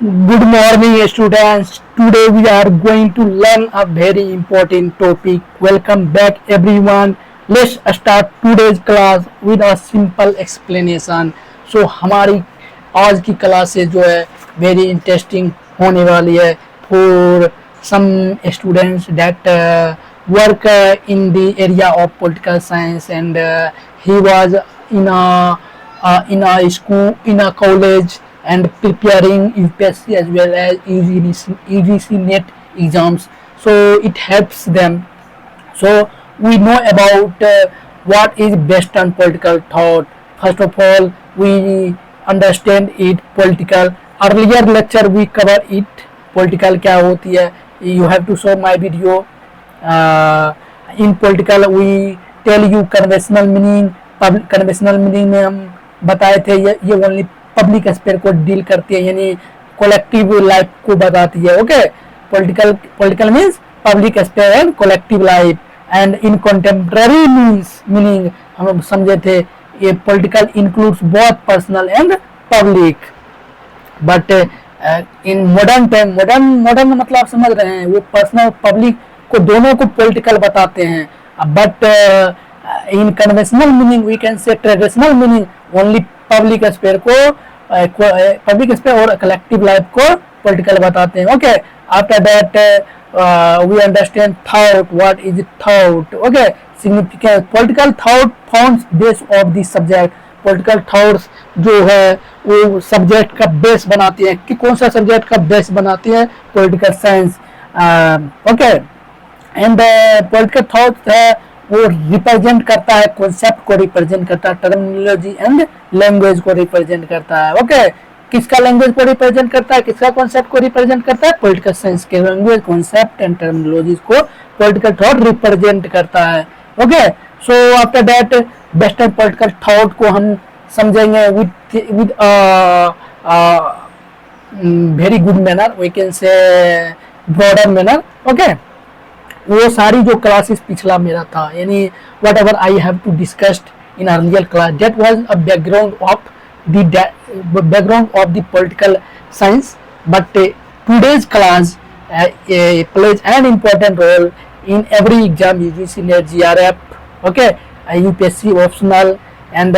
Good morning, students. Today we are going to learn a very important topic. Welcome back, everyone. Let's start today's class with a simple explanation. So हमारी आज की classes जो है very interesting होने वाली है for some students that work in the area of political science, and he was in a school, in a college, and preparing UPSC as well as UGC NET exams. So it helps them. So we know about what is Western political thought. First of all, we understand it political. Earlier lecture we cover it. Political क्या होती है? You have to show my video. In political we tell you conventional meaning. Conventional meaning में हम बताए थे ये only public sphere को deal करती है, यानी कोलेक्टिव लाइफ को बताती है. Okay, political means public sphere and collective life. And in contemporary meaning हम समझे थे ये political includes both personal and public. But in modern time, modern मतलब आप समझ रहे हैं, वो पर्सनल पब्लिक को दोनों को पॉलिटिकल बताते हैं. But in conventional meaning we can say traditional meaning only public sphere को पब्लिक स्पेयर और कलेक्टिव लाइफ को पॉलिटिकल बताते हैं. Okay, after that we understand thought. What is thought? Okay, significance. Political thought forms base of the subject. Political thoughts जो है वो subject का base बनाती है. कि कौन सा सब्जेक्ट का बेस बनाती है? Political science. Okay, and political thought है वो रिप्रेजेंट करता है, कॉन्सेप्ट को रिप्रेजेंट करता है, टर्मिनोलॉजी एंड लैंग्वेज को रिप्रेजेंट करता है. ओके, किसका लैंग्वेज को रिप्रेजेंट करता है, किसका कॉन्सेप्ट को रिप्रेजेंट करता है? पॉलिटिकल साइंस के लैंग्वेज, कॉन्सेप्ट एंड टर्मिनोलॉजी को पॉलिटिकल थॉट रिप्रेजेंट करता है. Okay, so after that western political thought को हम समझेंगे with very good manner, we can say broader manner. Okay, वो सारी जो क्लासेस पिछला मेरा था, यानी whatever I have to discussed in earlier class, that was a background of the political science. But today's class plays an important role in every exam, UGC NET, GRF, okay, UPSC optional, and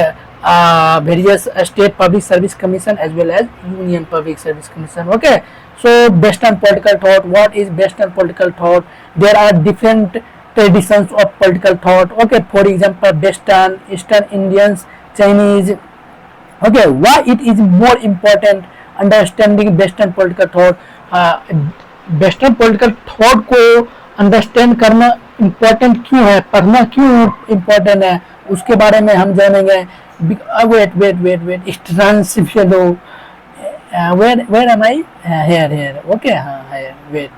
various state public service commission as well as union public service commission. Okay, so Western political thought. What is Western political thought? There are different traditions of political thought. Okay, for example, Western, Eastern Indians, Chinese. Okay, why it is more important understanding Western political thought? Western political thought को understand करना important क्यों है, पढ़ना क्यों important है, उसके बारे में हम जानेंगे. वेट ट्रांसफिलो, where am I? Here. Okay, here. Wait.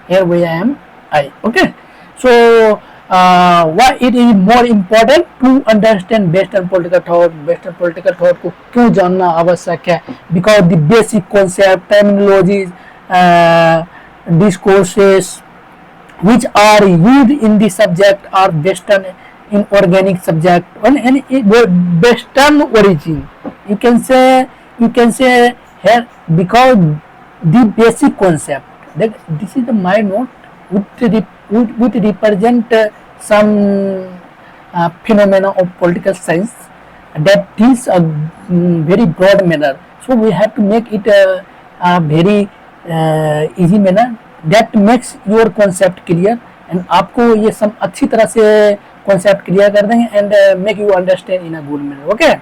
Here we am. Okay. So why it is more important to understand Western political thought? Western political thought को क्यों जानना आवश्यक है? Because the basic concept, terminologies, discourses which are used in the subject are Western in organic subject and Western origin. You can say here, because the basic concept that this is the my note would represent some phenomena of political science that is a very broad manner. So we have to make it a very easy manner that makes your concept clear, and आपको ये सब अच्छी तरह से concept clear कर देंगे and make you understand in a good manner. Okay,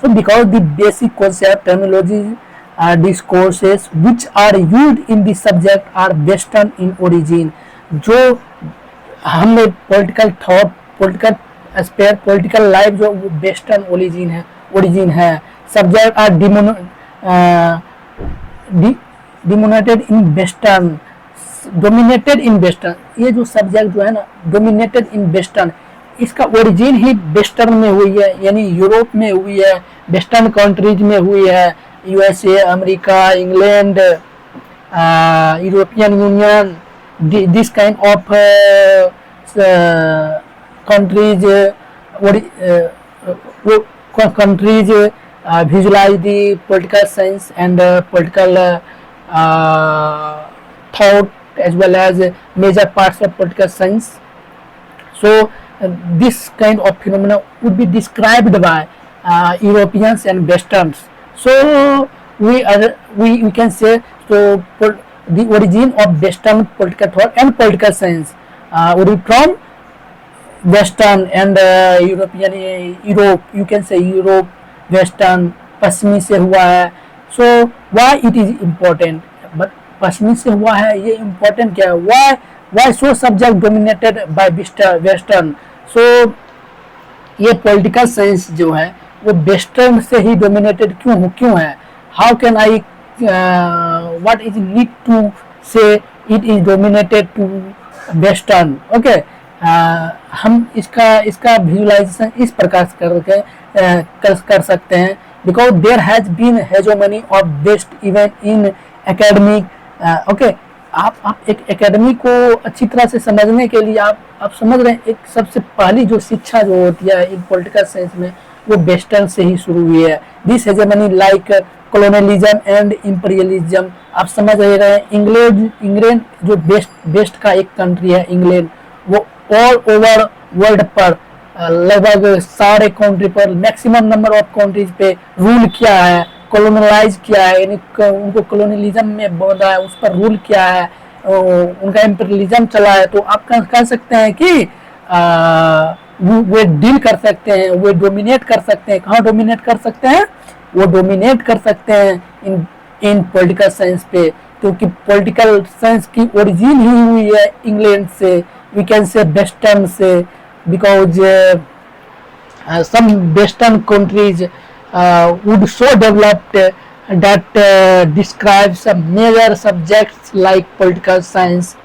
so because the basic concept, terminology, discourses which are used in the subject are Western in origin. जो हमने political thought, political sphere, political life जो Western origin है. Subject are dominated in Western. ये जो subject जो है ना, dominated in western, इसका ओरिजिन ही वेस्टर्न में हुई है, यानी यूरोप में हुई है, वेस्टर्न कंट्रीज में हुई है, USA, America, England, European union, this kind of countries visualize the political science and political thought, as well as major parts of political science. So this kind of phenomena would be described by Europeans and Westerns. So we can say, so the origin of Western political thought and political science would be from Western and European, Europe, you can say Europe, Western, पश्चिमी से हुआ है. So why it is important? But पश्चिमी से हुआ है, ये important क्या है? Why so subject dominated by Western? So ये political science जो है वो Western से ही dominated क्यों है? How can I what is need to say it is dominated to Western? Okay. हम इसका विजुलाइजेशन इस प्रकार करके कर सकते हैं, because there has been hegemony of west even in academic. Okay, आप एक एकेडमी को अच्छी तरह से समझने के लिए आप समझ रहे हैं, एक सबसे पहली जो शिक्षा जो होती है इन पॉलिटिकल साइंस में वो वेस्टर्न से ही शुरू हुई है. This hegemony like colonialism and imperialism. आप समझ रहे हैं, इंग्लैंड जो वेस्ट का एक कंट्री है इंग्लैंड, वो ऑल ओवर वर्ल्ड पर लगभग सारे कंट्री पर मैक्सिमम नंबर ऑफ कंट्रीज पे रूल किया है, कॉलोनलाइज किया है, यानी उनको कॉलोनियलिज्म में बोला है, उस पर रूल किया है, उनका इंपीरियलिज्म चला है. तो आप कह सकते हैं कि वे डील कर सकते हैं, वे डोमिनेट कर सकते हैं. कहाँ डोमिनेट कर सकते हैं? वो डोमिनेट कर सकते हैं इन पॉलिटिकल साइंस पे, क्योंकि पॉलिटिकल साइंस की ओरिजिन ही हुई है इंग्लैंड से, वी कैन से वेस्टर्न से, because some western countries would so developed that describe some major subjects like political science,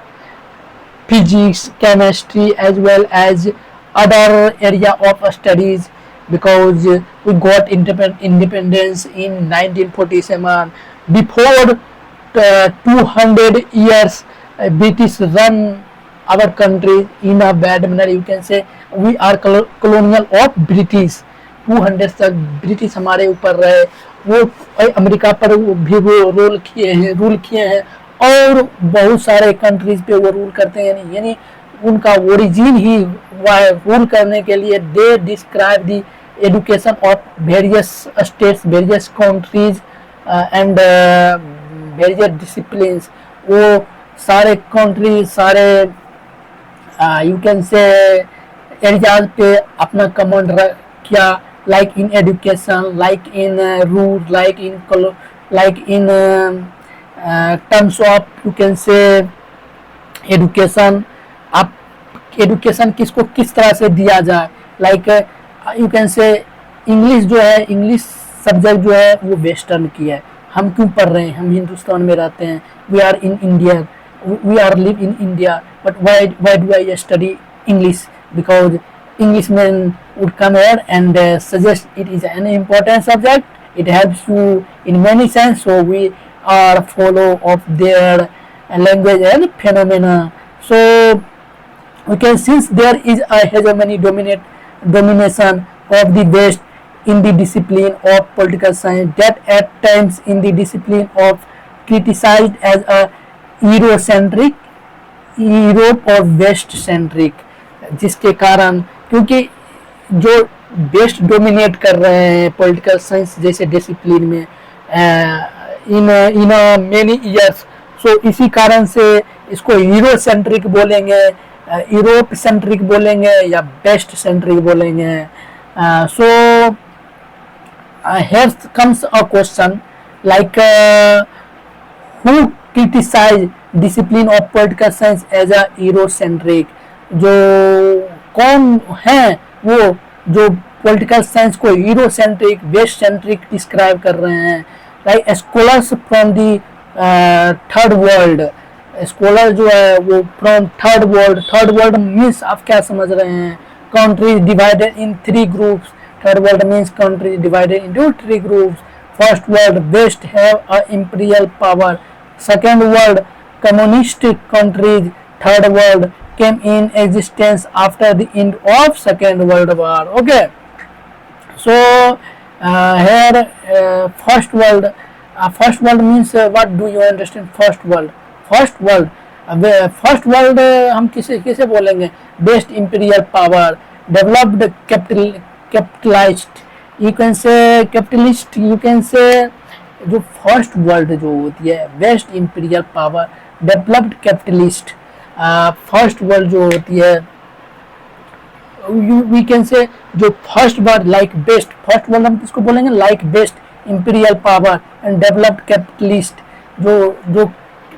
physics, chemistry, as well as other area of studies, because we got independence in 1947. Before 200 years British run our country in a bad manner. You can say we are colonial of British. 200 तक British हमारे ऊपर रहे, वो America पर भी वो rule किए हैं और बहुत सारे कंट्रीज पे वो रूल करते हैं. यानी उनका ओरिजिन ही हुआ है रूल करने के लिए. They describe the education of various states, various countries and various disciplines. वो सारे कंट्री, सारे यू कैन से एरियाज पे अपना कमांड किया, like in education, like in rule, like in terms of you can say education. आप education किसको किस तरह से दिया जाए, like you can say English जो है, इंग्लिश सब्जेक्ट जो है वो वेस्टर्न की है. हम क्यों पढ़ रहे हैं? हम हिंदुस्तान में रहते हैं, we are in India, we are live in India, but why do I study English? Because Englishmen would come here and suggest it is an important subject, it helps you in many sense, so we are follow of their language and phenomena. So we can, since there is a hegemony domination of the West in the discipline of political science, that at times in the discipline of criticized as a Eurocentric, Europe और west centric, जिसके कारण क्योंकि जो waste dominate कर रहे हैं political science जैसे discipline में इन मेनी ईयर्स, सो इसी कारण से इसको यूरोसेंट्रिक बोलेंगे, यूरोप सेंट्रिक बोलेंगे या वेस्ट सेंट्रिक बोलेंगे. So here comes a question like who criticize discipline of political science as a Eurocentric? जो कौन है वो जो पॉलिटिकल साइंस को यूरोसेंट्रिक, वेस्ट सेंट्रिक डिस्क्राइब कर रहे हैं? Like scholars from the third world. Scholar जो है वो फ्रॉम थर्ड वर्ल्ड मीन्स आप क्या समझ रहे हैं? Countries divided in 3 groups. Third world means countries divided into 3 groups. First world, west have a imperial power. Second world, communist countries. Third world came in existence after the end of Second World War. Okay, so here first world means what do you understand first world हम किसे किसे बोलेंगे best imperial power developed capitalised you can say capitalist you can say जो first world जो होती है best imperial power developed capitalist first world जो होती है वी कैन से जो first world like best first world हम किसको बोलेंगे like best imperial power and developed capitalist जो जो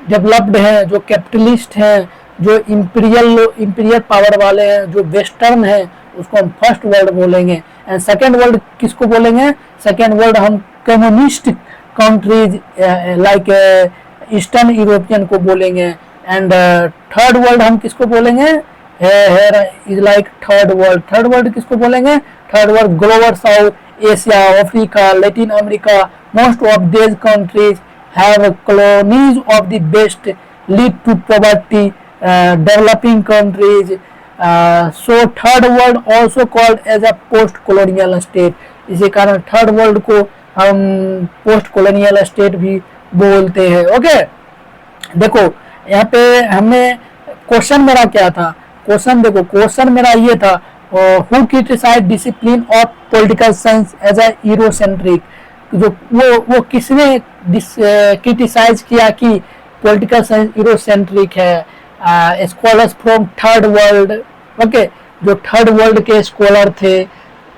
डेवलप्ड हैं जो कैपिटलिस्ट हैं जो इंपीरियल पावर वाले हैं जो वेस्टर्न हैं उसको हम फर्स्ट वर्ल्ड बोलेंगे एंड सेकेंड वर्ल्ड किसको बोलेंगे सेकेंड वर्ल्ड हम communist countries like eastern European को बोलेंगे एंड थर्ड वर्ल्ड हम किसको बोलेंगे इज लाइक थर्ड वर्ल्ड किसको बोलेंगे third world global south Asia Africa Latin America most of these countries have colonies of the best lead to poverty developing countries so third world also called as a post colonial state इसी कारण third world को हम post colonial state भी बोलते हैं okay देखो यहाँ पे हमने क्वेश्चन मेरा क्या था क्वेश्चन मेरा ये था who criticise discipline of political science as a Eurocentric जो वो किसने क्रिटिसाइज किया कि पॉलिटिकल साइंस यूरोसेंट्रिक है scholars from third world okay जो थर्ड वर्ल्ड के स्कॉलर थे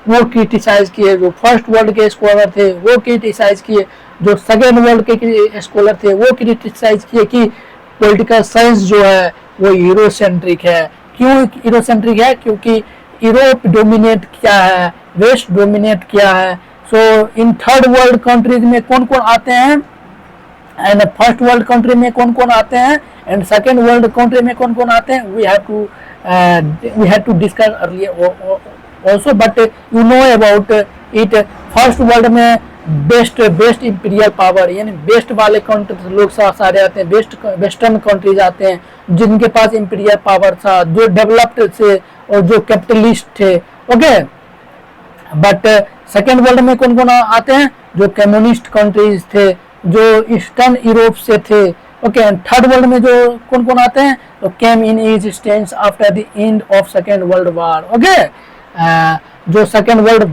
वो क्रिटिसाइज किए जो फर्स्ट वर्ल्ड के स्कॉलर थे वो क्रिटिसाइज किए जो सेकेंड वर्ल्ड के स्कॉलर थे वो क्रिटिसाइज किए कि पॉलिटिकल साइंस जो है वो यूरोसेंट्रिक है क्यों यूरोसेंट्रिक है क्योंकि यूरोप डोमिनेट किया है वेस्ट डोमिनेट किया है सो इन थर्ड वर्ल्ड कंट्रीज में कौन कौन आते हैं एंड फर्स्ट वर्ल्ड कंट्री में कौन कौन आते हैं एंड सेकेंड वर्ल्ड कंट्री में कौन कौन आते हैं we have to discuss earlier also but you know about it first world में बेस्ट इंपीरियल पावर यानी बेस्ट वाले कंट्री लोग सारे आते हैं वेस्टर्न कंट्रीज आते हैं जिनके पास इंपीरियल पावर था जो डेवलप्ड थे और जो कैपिटलिस्ट थे ओके बट सेकेंड वर्ल्ड में कौन कौन आते हैं जो कम्युनिस्ट कंट्रीज थे जो ईस्टर्न यूरोप से थे ओके थर्ड वर्ल्ड में जो कौन कौन आते हैं तो came in existence after the end of second world war okay जो सेकेंड वर्ल्ड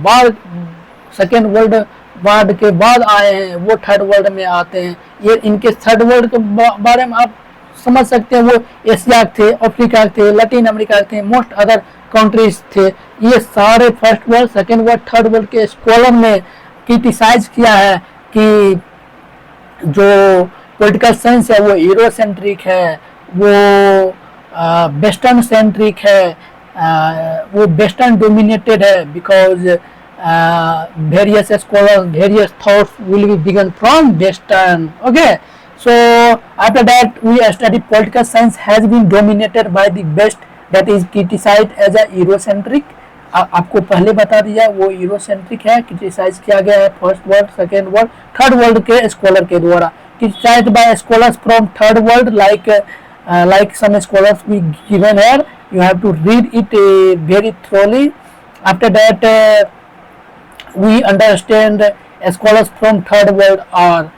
वार के बाद आए हैं वो थर्ड वर्ल्ड में आते हैं ये इनके थर्ड वर्ल्ड के बारे में आप समझ सकते हैं वो एशिया थे अफ्रीका थे लैटिन अमेरिका थे मोस्ट अदर कंट्रीज थे ये सारे first world second world third world के स्कॉलर ने क्रिटिसाइज किया है कि जो पॉलिटिकल साइंस है वो यूरोसेंट्रिक है वो वेस्टर्न सेंट्रिक है वो वेस्टर्न डोमिनेटेड है because various scholars various thoughts will be begun from western okay so after that we study political science has been dominated by the west that is criticized as a eurocentric आपको पहले बता दिया वो Eurocentric है criticise किया गया है first world second world third world के स्कॉलर के द्वारा criticised by scholars from third world like some scholars we given here you have to read it very thoroughly after that we understand scholars from third world are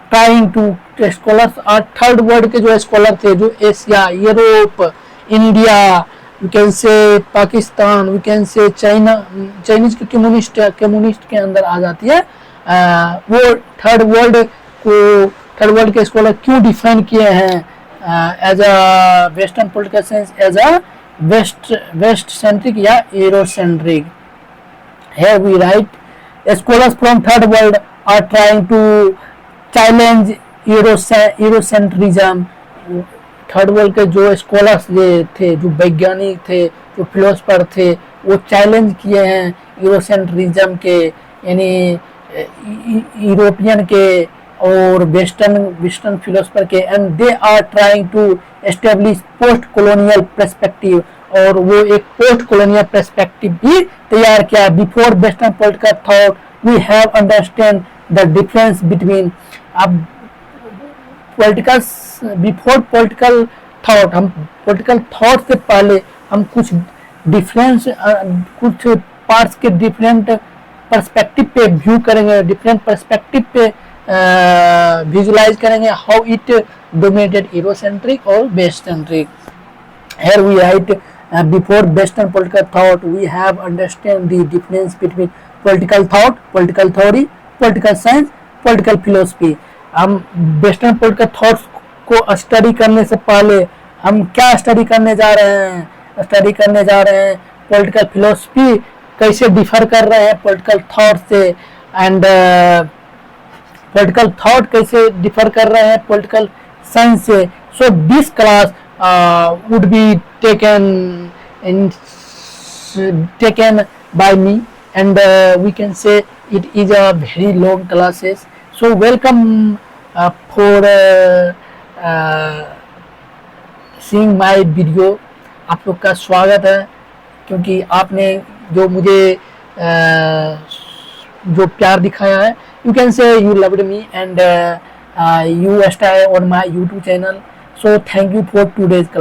trying to scholars are third world के जो scholar थे जो Asia Europe India we can say Pakistan we can say Chinese के communist के अंदर आ जाती है वो थर्ड वर्ल्ड के स्कॉलर क्यों डिफाइन किए हैं as a western political science as a west centric या Eurocentric Here we write scholars from third world are trying to challenge Eurocentrism. Third world के जो स्कॉलर्स थे जो वैज्ञानिक थे जो फिलोसफर थे वो चैलेंज किए हैं यूरोसेंट्रिज्म के यानी यूरोपियन के और वेस्टर्न फिलोसफर के and they are trying to establish post colonial perspective और वो एक पोस्ट कॉलोनियल पर्सपेक्टिव भी तैयार किया before western political thought we have understand the difference between अब बिफोर पॉलिटिकल थॉट हम पॉलिटिकल थॉट से पहले हम कुछ डिफरेंस कुछ पार्ट्स के डिफरेंट पर्सपेक्टिव पे व्यू करेंगे, डिफरेंट पर्सपेक्टिव पे विजुलाइज करेंगे हाउ इट डोमिनेटेड यूरोसेंट्रिक और west centric. Here we write before Western political thought we have understand the difference between political thought, political theory, political science, political philosophy. हम western political thoughts को study करने से पहले हम क्या study करने जा रहे हैं? स्टडी करने जा रहे हैं पॉलिटिकल फिलोसफी कैसे डिफर कर रहे हैं पॉलिटिकल थॉट से, एंड पॉलिटिकल थॉट कैसे डिफर कर रहे हैं पॉलिटिकल साइंस से. So this class would be taken by me, and we can say it is a very long classes. So welcome for seeing my video. आप लोग का स्वागत है, क्योंकि आपने जो मुझे जो प्यार दिखाया है, you can say you loved me and you stay on my YouTube channel. So thank you for today's class.